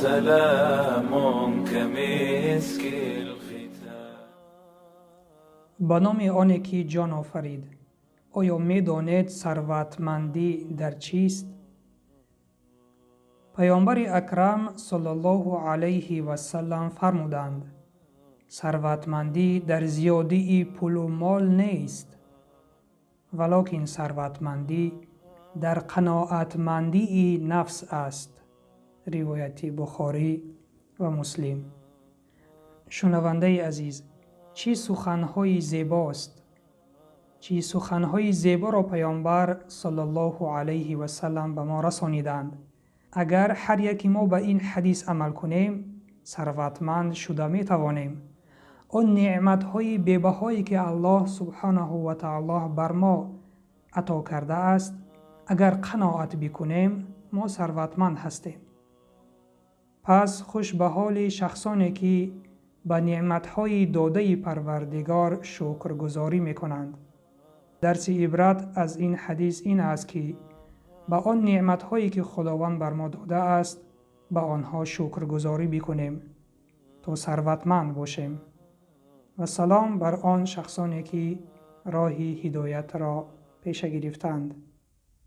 سلام كمسك الختام. به نام آنی که جان آفرید. آیا میدانید سروتمندی در چیست؟ پیامبر اکرم صلی الله علیه و سلم فرمودند ثروتمندی در زیادی پول و مال نیست، ولکن ثروتمندی در قناعتمندی نفس است. روایت بخاری و مسلم. شنونده عزیز، چه سخنهای زیباست! چه سخنهای زیبا را پیامبر صلی الله علیه و سلم به ما رسانیدند. اگر هر یکی ما به این حدیث عمل کنیم، ثروتمند شده می توانیم. آن نعمت‌های بی‌بهایی که الله سبحانه و تعالی بر ما عطا کرده است، اگر قناعت بکنیم، ما ثروتمند هستیم. پس خوش به حال شخصانی که به نعمت‌های داده پروردگار شکرگزاری می‌کنند. درس عبرت از این حدیث این است که به آن نعمت‌هایی که خداوند بر ما داده است، به آنها شکرگزاری بکنیم تا ثروتمند باشیم. و سلام بر آن شخصانی که راه هدایت را پیش گرفتند.